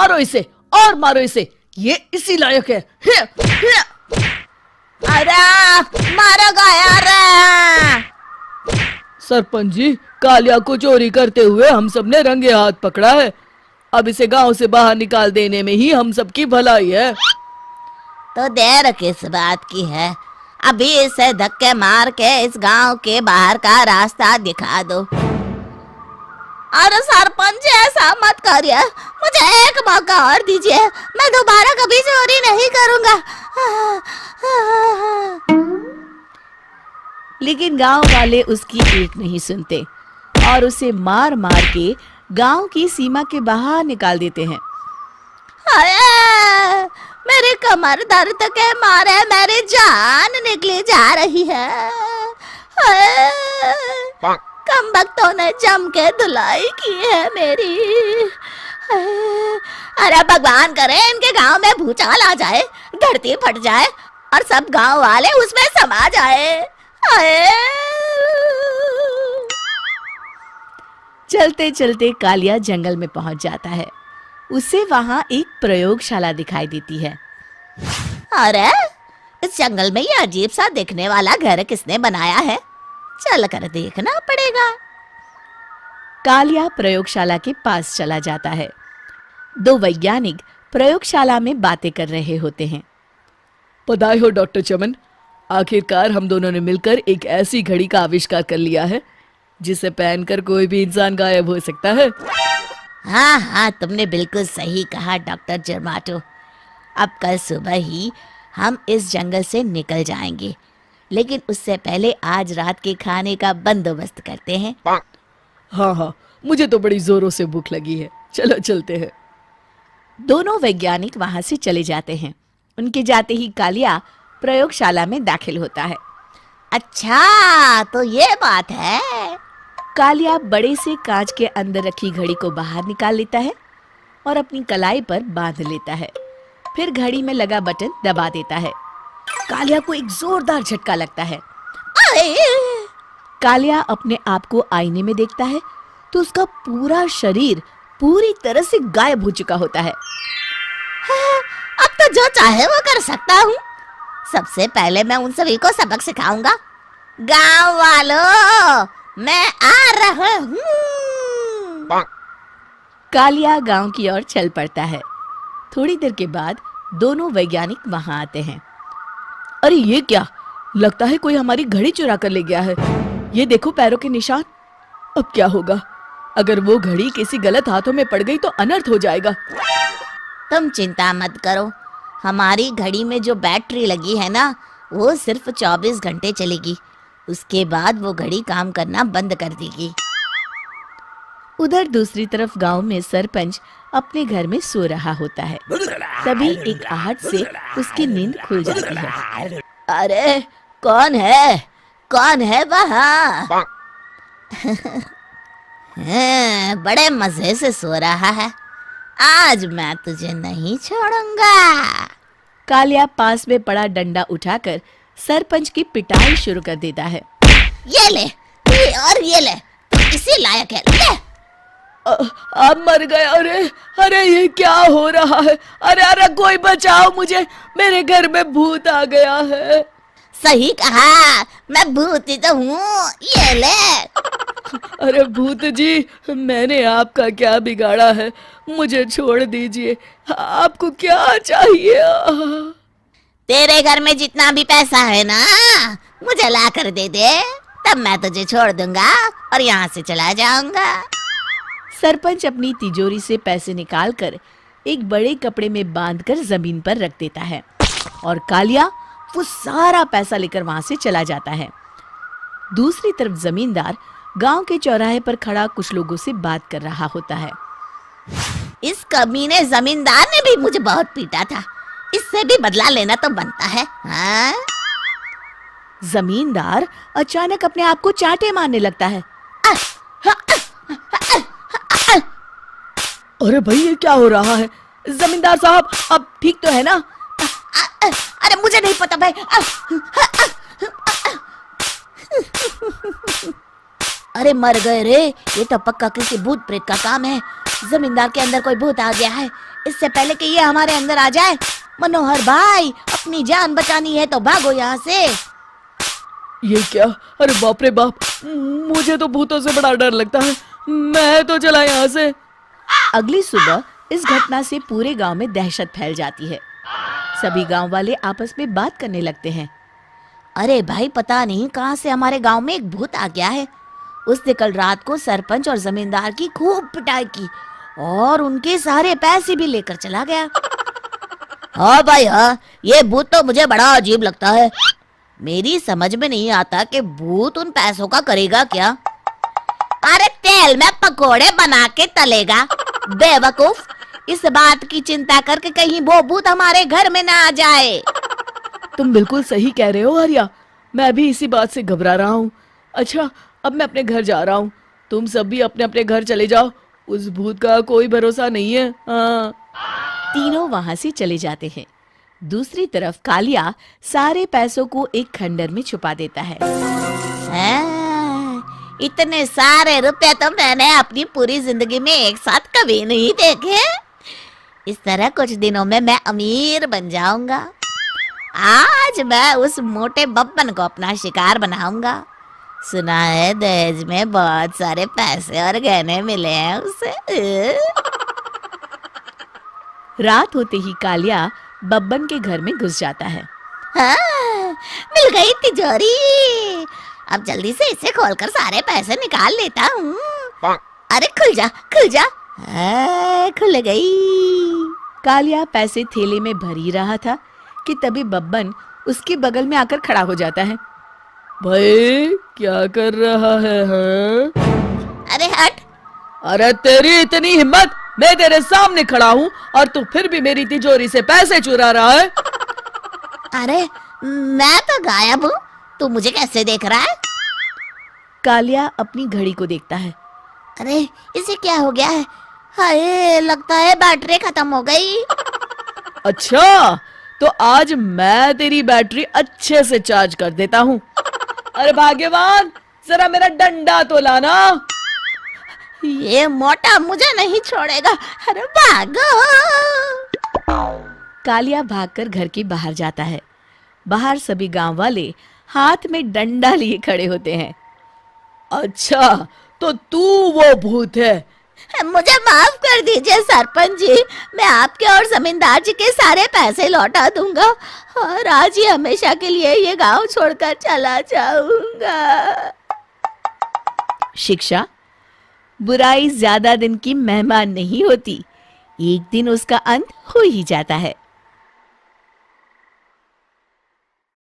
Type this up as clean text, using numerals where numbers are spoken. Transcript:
मारो इसे और मारो इसे, ये इसी लायक है। अरे मारो यार। सरपंच जी, कालिया को चोरी करते हुए हम सब ने रंगे हाथ पकड़ा है। अब इसे गांव से बाहर निकाल देने में ही हम सबकी भलाई है। तो देर किस बात की है, अभी इसे धक्के मार के इस गांव के बाहर का रास्ता दिखा दो। अरे सरपंच ऐसा मत करिए, मुझे एक मौका और दीजिए, मैं दोबारा कभी चोरी नहीं करूंगा। लेकिन गांव वाले उसकी एक नहीं सुनते और उसे मार मार के गांव की सीमा के बाहर निकाल देते हैं। मेरी कमर दर्द के मारे मेरी जान निकली जा रही है। कमबख्तों ने जम के धुलाई की है मेरी। अरे भगवान करे इनके गांव में भूचाल आ जाए, धरती फट जाए और सब गांव वाले उसमें समा जाए। चलते चलते कालिया जंगल में पहुंच जाता है। उसे वहां एक प्रयोगशाला दिखाई देती है। अरे इस जंगल में ये अजीब सा दिखने वाला घर किसने बनाया है, चल कर देखना पड़ेगा। कालिया प्रयोगशाला के पास चला जाता है। दो वैज्ञानिक प्रयोगशाला में बातें कर रहे होते हैं। बधाई हो डॉक्टर चमन, आखिरकार हम दोनों ने मिलकर एक ऐसी घड़ी का आविष्कार कर लिया है जिसे पहनकर कोई भी इंसान गायब हो सकता है। हाँ हाँ, तुमने बिल्कुल सही कहा डॉक्टर जर्माटो। अब कल सुबह ही हम इस जंगल से निकल जाएंगे, लेकिन उससे पहले आज रात के खाने का बंदोबस्त करते हैं। हाँ हाँ, मुझे तो बड़ी जोरों से भूख लगी है, चलो चलते हैं। दोनों वैज्ञानिक वहां से चले जाते हैं। उनके जाते ही कालिया प्रयोगशाला में दाखिल होता है। अच्छा तो ये बात है। कालिया बड़े से कांच के अंदर रखी घड़ी को बाहर निकाल लेता है और अपनी कलाई पर बांध लेता है। फिर घड़ी में लगा बटन दबा देता है। कालिया को एक जोरदार झटका लगता है। कालिया अपने आप को आईने में देखता है तो उसका पूरा शरीर पूरी तरह से गायब हो चुका होता है। अब तो जो चाहे वो कर सकता हूँ। सबसे पहले मैं उन सभी को सबक सिखाऊंगा। गांव वालों, मैं आ रहा हूँ। कालिया गांव की ओर चल पड़ता है। थोड़ी देर के बाद दोनों वैज्ञानिक वहां आते हैं। अरे ये क्या, लगता है कोई हमारी घड़ी चुरा कर ले गया है। ये देखो पैरों के निशान। अब क्या होगा, अगर वो घड़ी किसी गलत हाथों में पड़ गई तो अनर्थ हो जाएगा। तुम चिंता मत करो, हमारी घड़ी में जो बैटरी लगी है ना, वो सिर्फ 24 घंटे चलेगी। उसके बाद वो घड़ी काम करना बंद कर देगी। उधर दूसरी तरफ गांव में सरपंच अपने घर में सो रहा होता है। तभी एक आहट से उसकी नींद खुल जाती है। अरे कौन है वहाँ? बड़े मजे से सो रहा है, आज मैं तुझे नहीं छोड़ूंगा। कालिया पास में पड़ा डंडा उठाकर सरपंच की पिटाई शुरू कर देता है। ये ले, ये ले, तू इसी लायक है, ले। आप मर गए। अरे ये क्या हो रहा है? अरे कोई बचाओ मुझे, मेरे घर में भूत आ गया है। सही कहा, मैं भूत ही तो हूँ, ये ले। अरे भूत जी, मैंने आपका क्या बिगाड़ा है, मुझे छोड़ दीजिए। आपको क्या चाहिए? तेरे घर में जितना भी पैसा है ना, मुझे ला कर दे दे, तब मैं तुझे छोड़ दूंगा और यहाँ से चला जाऊंगा। सरपंच अपनी तिजोरी से पैसे निकालकर एक बड़े कपड़े में बांधकर जमीन पर रख देता है और कालिया वो सारा पैसा लेकर वहां से चला जाता है। दूसरी तरफ जमींदार गांव के चौराहे पर खड़ा कुछ लोगों से बात कर रहा होता है। इस कमीने जमींदार ने भी मुझे बहुत पीटा था, इससे भी बदला लेना तो बनता है। हाँ? जमींदार अचानक अपने आप को चांटे मारने लगता है। अरे भाई ये क्या हो रहा है? जमींदार साहब अब ठीक तो है ना? अरे मुझे नहीं पता भाई। अरे मर गए रे, ये तो पक्का किसी भूत प्रेत का काम है। जमींदार के अंदर कोई भूत आ गया है। इससे पहले कि ये हमारे अंदर आ जाए, मनोहर भाई अपनी जान बचानी है तो भागो यहाँ से। ये क्या? अरे बाप रे बाप, मुझे तो भूतों से बड़ा डर लगता है। मैं तो चला यहाँ से। अगली सुबह इस घटना से पूरे गांव में दहशत फैल जाती है। सभी गांव वाले आपस में बात करने लगते हैं। अरे भाई, पता नहीं कहाँ से हमारे गांव में एक भूत आ गया है। उसने कल रात को सरपंच और जमींदार की खूब पिटाई की और उनके सारे पैसे भी लेकर चला गया। हाँ भाई हाँ, ये भूत तो मुझे बड़ा अजीब लगता है। मेरी समझ में नहीं आता कि भूत उन पैसों का करेगा क्या। अरे तेल में पकोड़े बना के तलेगा बेवकूफ। इस बात की चिंता करके कहीं वो भूत हमारे घर में ना आ जाए। तुम बिल्कुल सही कह रहे हो आर्या, मैं भी इसी बात से घबरा रहा हूँ। अच्छा, अब मैं अपने घर जा रहा हूँ। तुम सब भी अपने अपने घर चले जाओ, उस भूत का कोई भरोसा नहीं है। हाँ। तीनों वहां से चले जाते हैं। दूसरी तरफ कालिया सारे पैसों को एक खंडर में छुपा देता है। इतने सारे रुपए तो मैंने अपनी पूरी जिंदगी में एक साथ कभी नहीं देखे। इस तरह कुछ दिनों में मैं अमीर बन जाऊंगा। आज मैं उस मोटे बब्बन को अपना शिकार बनाऊंगा। सुना है दहेज में बहुत सारे पैसे और गहने मिले हैं उसे। रात होते ही कालिया बब्बन के घर में घुस जाता है। हाँ, मिल गई तिजोरी। अब जल्दी से इसे खोलकर सारे पैसे निकाल लेता हूँ। अरे खुल जा खुल जा। खुल गई। कालिया पैसे थैले में भर ही रहा था कि तभी बब्बन उसके बगल में आकर खड़ा हो जाता है। भाई क्या कर रहा है? हाँ? अरे हट। अरे तेरी इतनी हिम्मत, मैं तेरे सामने खड़ा हूँ और तू फिर भी मेरी तिजोरी से पैसे चुरा रहा है। अरे मैं तो गायब हूँ, तू मुझे कैसे देख रहा है? कालिया अपनी घड़ी को देखता है। अरे इसे क्या हो गया है? हाय, लगता है बैटरी खत्म हो गई। अच्छा, तो आज मैं तेरी बैटरी अच्छे से चार्ज कर देता हूँ। अरे भाग्यवान, जरा मेरा डंडा तो लाना। ये मोटा मुझे नहीं छोड़ेगा। अरे भागो। कालिया भागकर घर के बाहर जाता है। बाहर सभी गांव वाले हाथ में डंडा लिए खड़े होते हैं। अच्छा, तो तू वो भूत है? मुझे माफ कर दीजिए सरपंच जी, मैं आपके और जमींदार जी के सारे पैसे लौटा दूंगा और आज ही हमेशा के लिए ये गांव छोड़कर चला जाऊंगा। शिक्षा: बुराई ज्यादा दिन की मेहमान नहीं होती, एक दिन उसका अंत हो ही जाता है।